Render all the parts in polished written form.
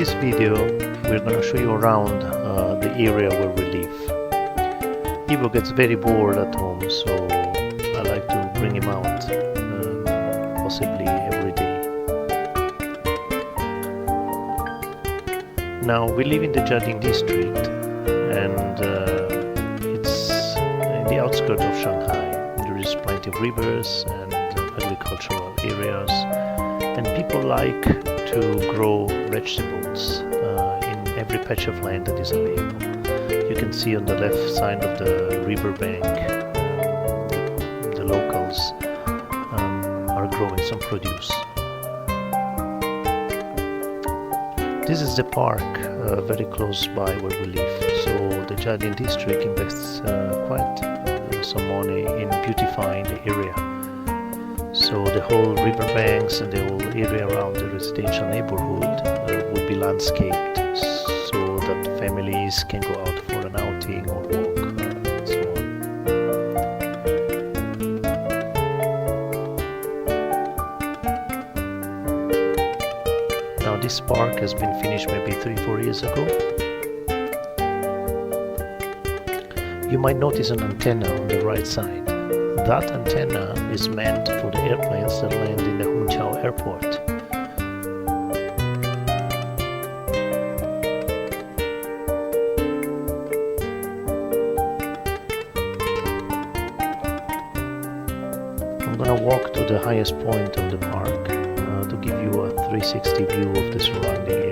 this video we're going to show you around the area where we live. Ivo gets very bored at home, so I like to bring him out, possibly every day. Now we live in the Jiading District, and it's in the outskirts of Shanghai. There is plenty of rivers and agricultural areas, and people like to grow vegetables in every patch of land that is available. You can see on the left side of the riverbank, the locals are growing some produce. This is the park very close by where we live. So the Jiading District invests quite some money in beautifying the area. So the whole riverbanks and the whole area around the residential neighborhood would be landscaped so that families can go out for an outing or walk and so on. Now this park has been finished maybe 3-4 years ago. You might notice an antenna on the right side. That antenna is meant for the airplanes that land in the Hongqiao airport. I'm gonna walk to the highest point of the park to give you a 360 view of the surrounding area.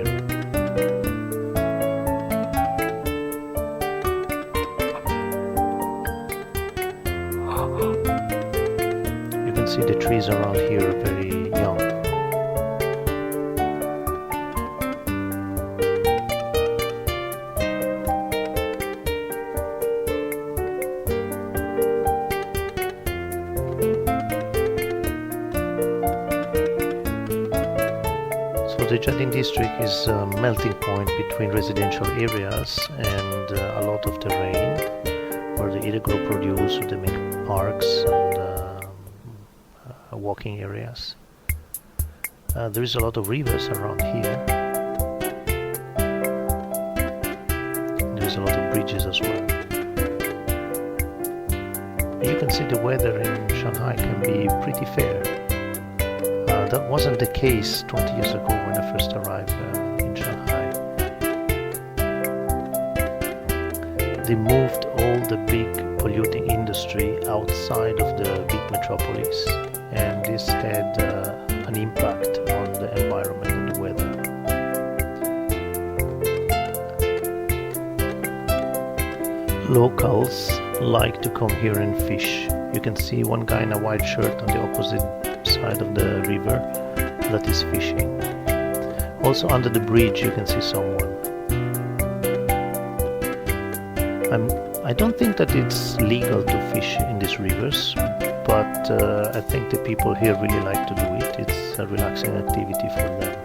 See, the trees around here are very young. So the Jiading District is a melting point between residential areas and a lot of terrain where they either grow produce or they make parks and walking areas. There is a lot of rivers around here. There is a lot of bridges as well. You can see the weather in Shanghai can be pretty fair. That wasn't the case 20 years ago when I first arrived in Shanghai. They moved all the big polluting industry outside of the big metropolis, and this had an impact on the environment and the weather. Locals like to come here and fish. You can see one guy in a white shirt on the opposite side of the river that is fishing. Also under the bridge you can see someone. I don't think that it's legal to fish in these rivers, but I think the people here really like to do it. It's a relaxing activity for them.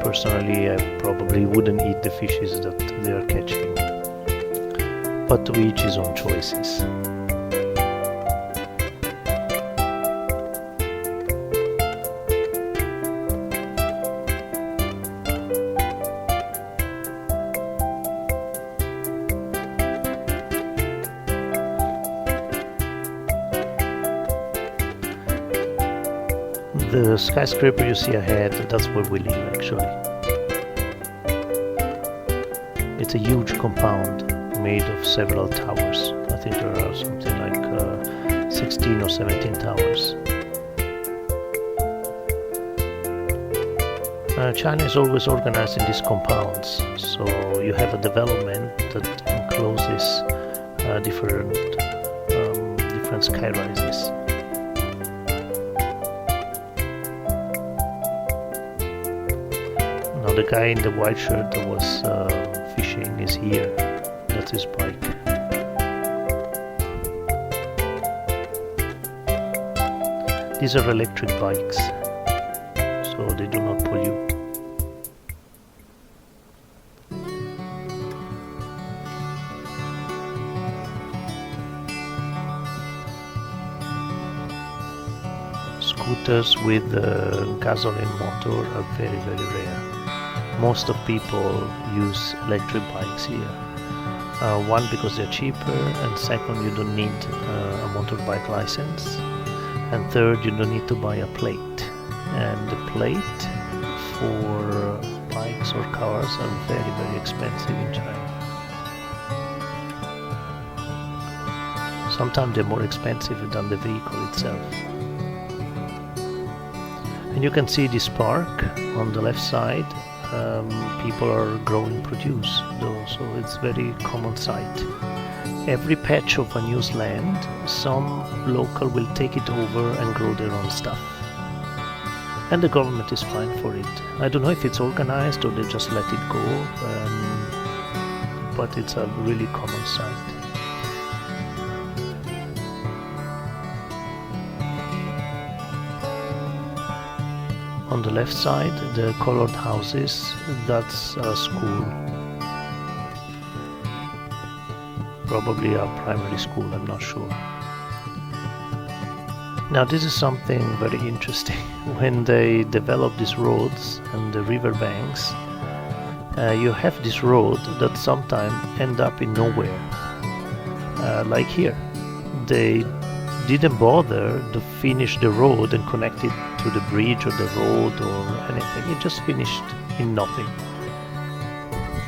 Personally, I probably wouldn't eat the fishes that they are catching, but to each his own choices. The skyscraper you see ahead, that's where we live actually. It's a huge compound made of several towers. I think there are something like 16 or 17 towers. China is always organized in these compounds, so you have a development that encloses different sky rises. The guy in the white shirt that was fishing is here. That's his bike. These are electric bikes, so they do not pollute. Scooters with a gasoline motor are very, very rare. most of people use electric bikes here. One, because they're cheaper, and second, you don't need a motorbike license, and third, you don't need to buy a plate. And the plate for bikes or cars are very, very expensive in China. Sometimes they're more expensive than the vehicle itself. And you can see this park on the left side. People are growing produce though, so it's very common sight. Every patch of unused land, some local will take it over and grow their own stuff. And the government is fine for it. I don't know if it's organized or they just let it go, but it's a really common sight. On the left side, the colored houses, that's a school. Probably a primary school, I'm not sure. Now this is something very interesting. When they develop these roads and the riverbanks, you have this road that sometimes end up in nowhere. Like here, they didn't bother to finish the road and connect it to the bridge or the road or anything. It just finished in nothing.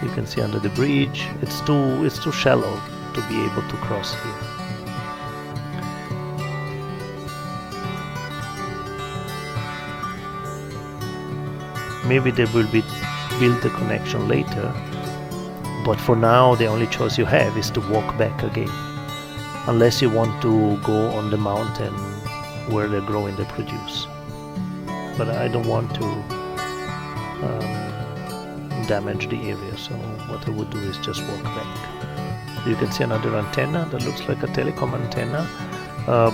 You can see under the bridge, it's too shallow to be able to cross here. Maybe they will build the connection later, but for now the only choice you have is to walk back again, unless you want to go on the mountain where they're growing the produce. But I don't want to damage the area, so what I would do is just walk back. You can see another antenna that looks like a telecom antenna,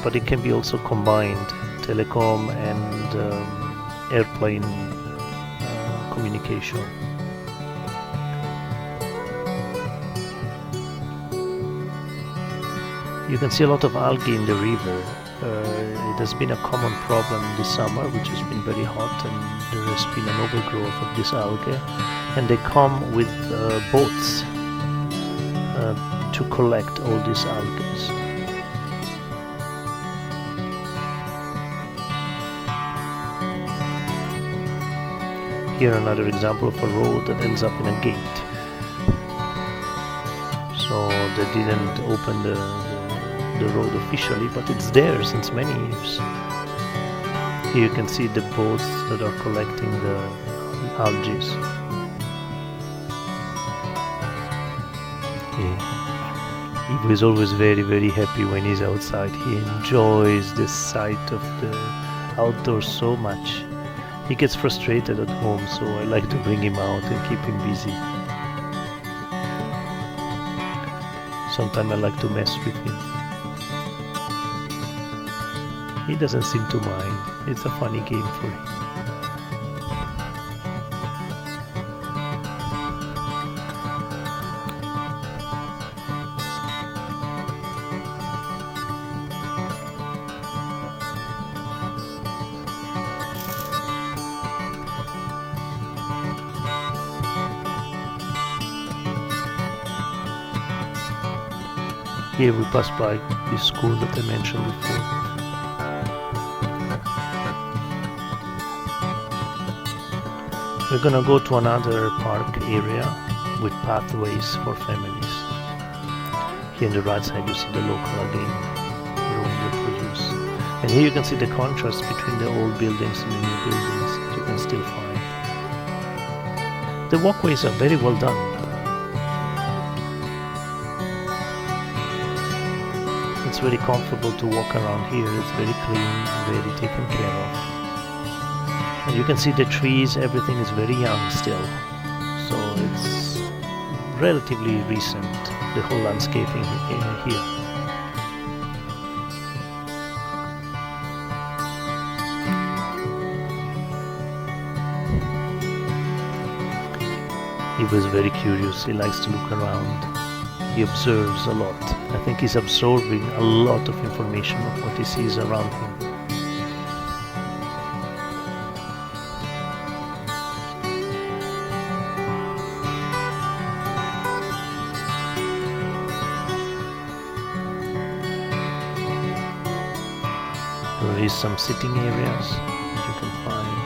but it can be also combined, telecom and airplane communication. You can see a lot of algae in the river. It has been a common problem this summer, which has been very hot, and there has been an overgrowth of this algae, and they come with boats to collect all these algae. Here another example of a road that ends up in a gate. So they didn't open the road officially, but it's there since many years. Here you can see the boats that are collecting the algae. Ivo is always very, very happy when he's outside. He enjoys the sight of the outdoors so much. He gets frustrated at home, so I like to bring him out and keep him busy. Sometimes I like to mess with him. He doesn't seem to mind. It's a funny game for him. Here we pass by this school that I mentioned before. We're gonna go to another park area with pathways for families. Here on the right side you see the local again growing the produce. And here you can see the contrast between the old buildings and the new buildings that you can still find. The walkways are very well done. It's very comfortable to walk around here. It's very clean, very taken care of. And you can see the trees, everything is very young still. So it's relatively recent, the whole landscaping here. He was very curious, he likes to look around. He observes a lot. I think he's absorbing a lot of information of what he sees around him. There is some sitting areas that you can find.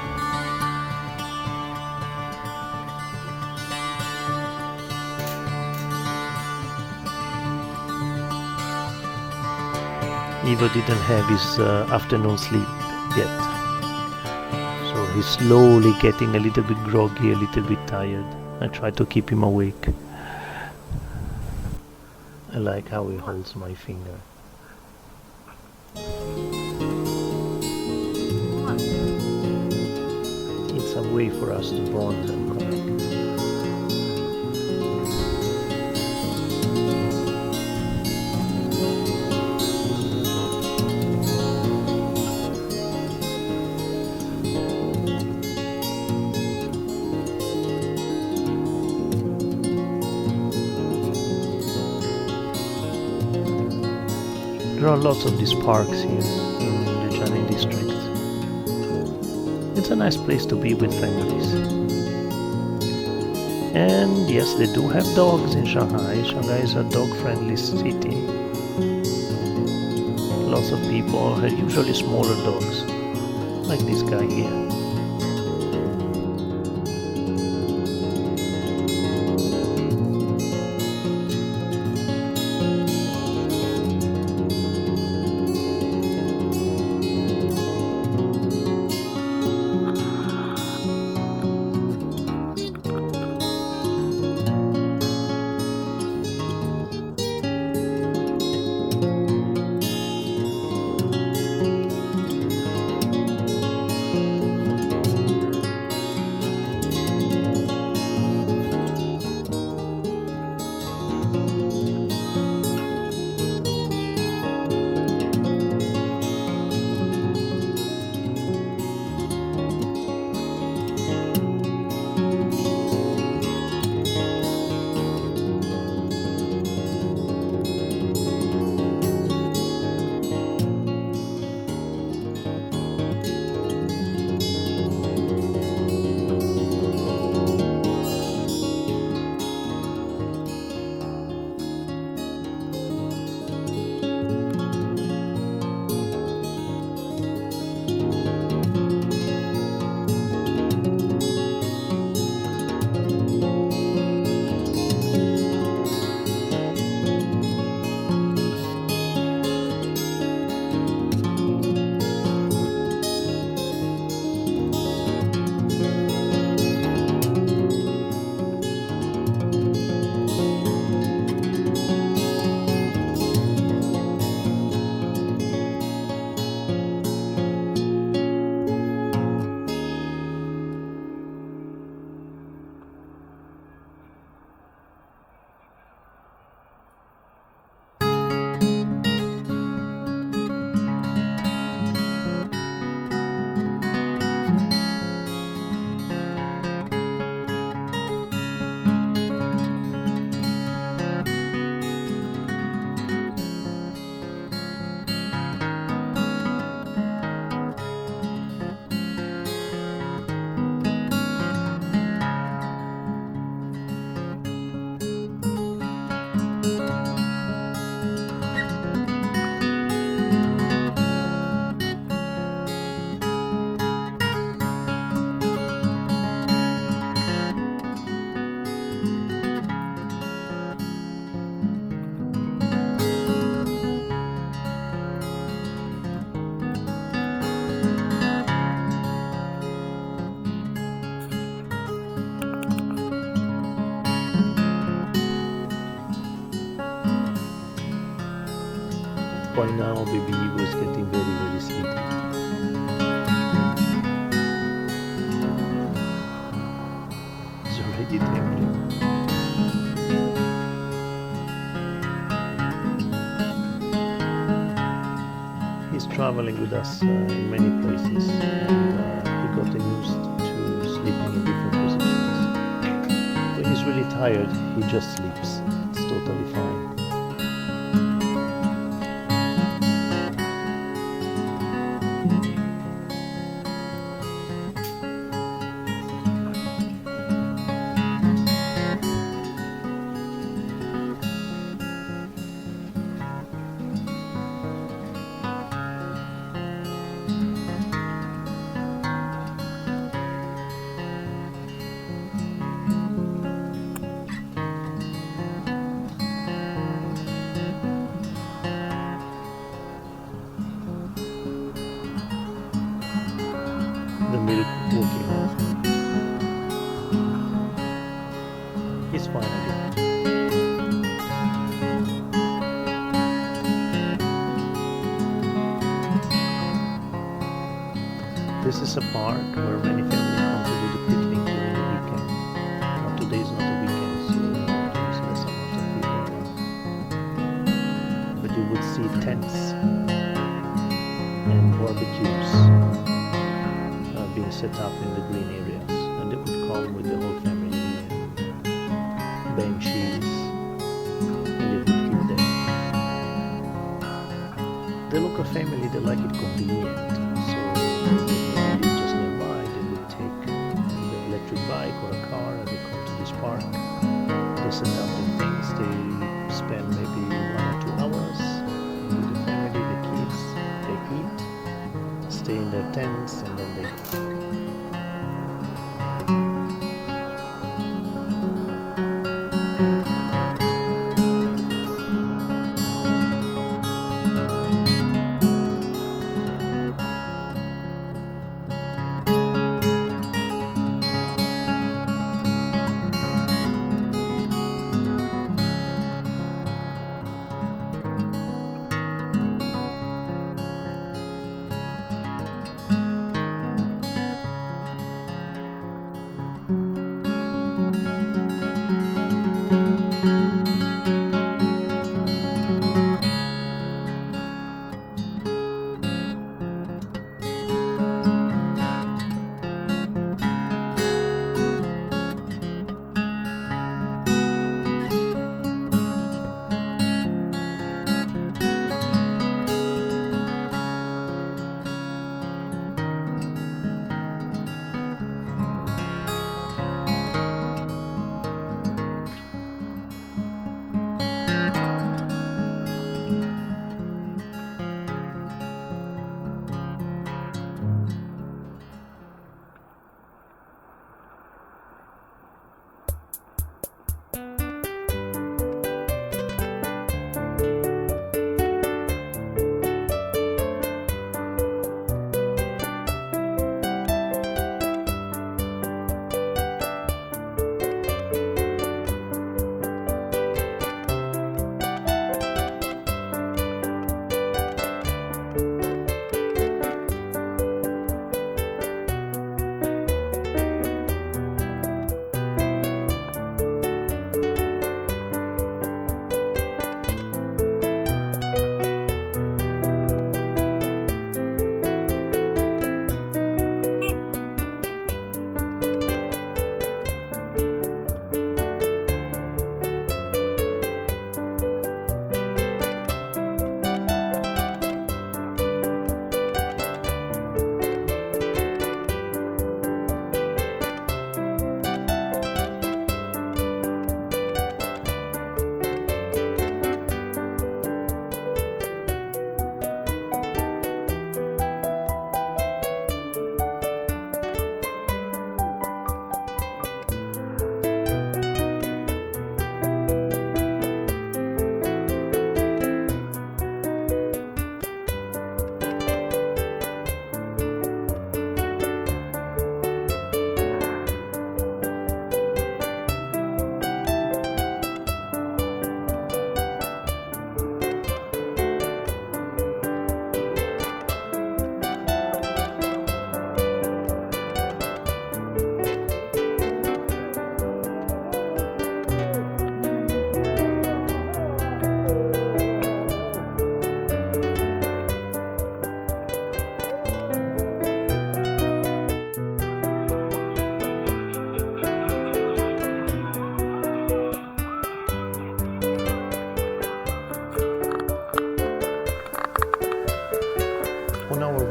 Ivo didn't have his afternoon sleep yet, so he's slowly getting a little bit groggy, a little bit tired. I try to keep him awake. I like how he holds my finger. It's a way for us to bond and connect. There are lots of these parks here in the Jiading District. It's a nice place to be with families. And yes, they do have dogs in Shanghai. Shanghai is a dog-friendly city. Lots of people have usually smaller dogs, like this guy here. By now, Baby Ivo is getting very, very sleepy. He's already trembling. He's traveling with us in many places, and he got used to sleeping in different positions. When he's really tired, he just sleeps. It's totally fine. milk walking off. He's fine again. This is a park where many families come to do the picnic during the weekend. Now today is not a weekend, so there is less amount of people there. But you would see tents and barbecues being set up in the green areas, and they would come with the whole family and benches, and they would eat there. The local family, they like it convenient, so if they live just nearby, they would take an electric bike or a car and they come to this park. They set up the things, they spend maybe 1 or 2 hours with the family, the kids, they eat, stay in their tents, and then they go.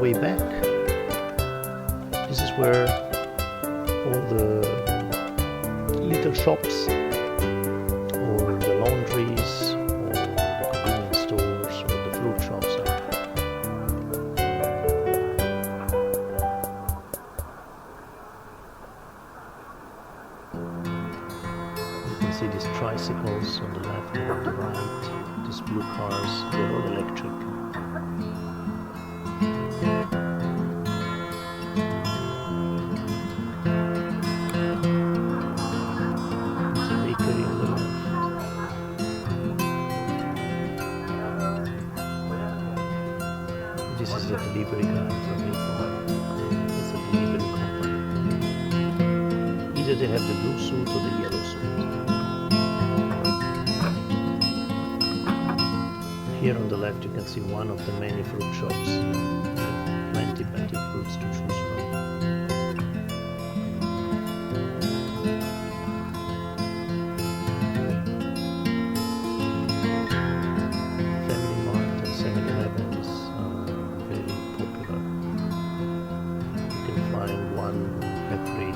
way back. This is where all the little shops or the laundries or the convenience stores or the fruit shops are. You can see these tricycles on the left and on the right, these blue cars, they're all electric. Either they have the blue suit or the yellow suit. Here on the left you can see one of the many fruit shops. Plenty fruits to choose from. Family Mart and 7-Elevens are very popular. You can find one every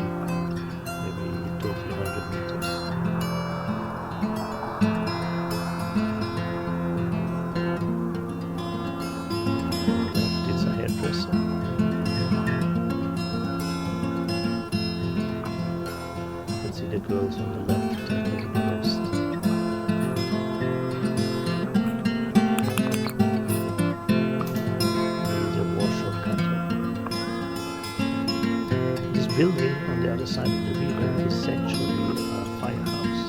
maybe 200-300 meters. Hairdresser. You can see the girls on the left taking the rest. The washer cutter. This building on the other side of the river is actually a firehouse.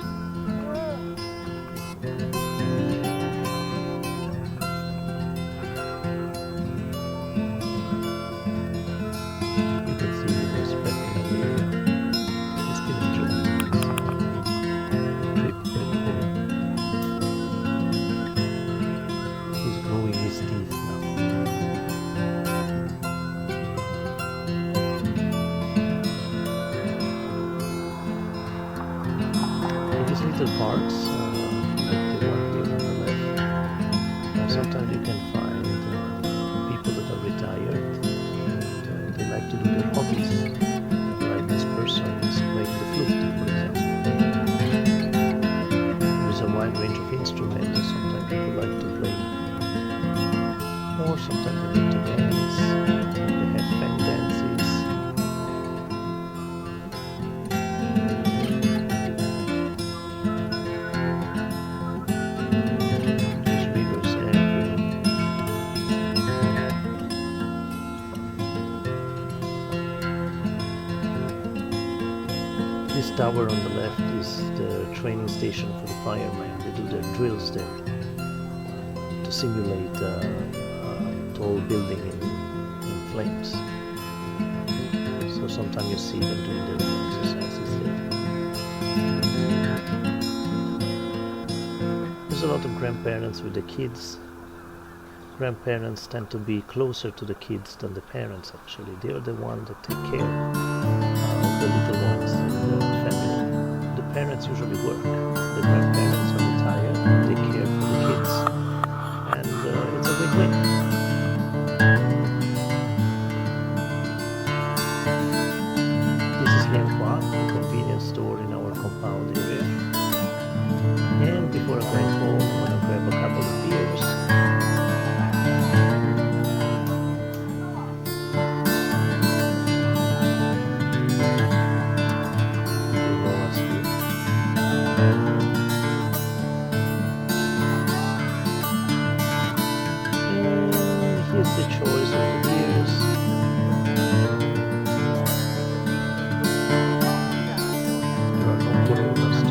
Little parks, like the one here on the left. Sometimes you can find people that are retired and they like to do their hobbies. Like this person is playing the flute, for example. There's a wide range of instruments. Sometimes people like to play, or sometimes they like to dance. They have fan dances. This tower on the left is the training station for the firemen. They do their drills there to simulate a tall building in flames. So sometimes you see them doing their exercises there. There's a lot of grandparents with the kids. Grandparents tend to be closer to the kids than the parents actually. They are the ones that take care of the little ones in the family. The parents usually work. The grandparents are retired, take care for the kids, and it's a win-win. This is Lianhua, a convenience store in our compound area. And before going home, I'm going to grab a couple of beers. Here's the choice of the beers. There are no coronas to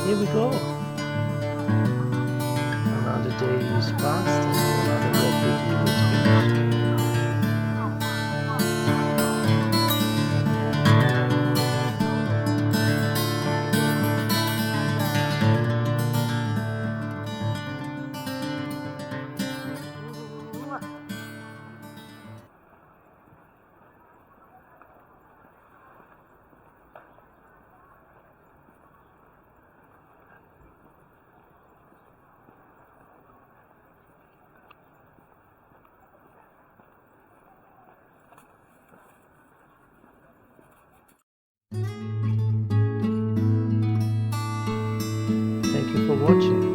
Here we go. Another day is past and another coffee here is finished. Thank you for watching.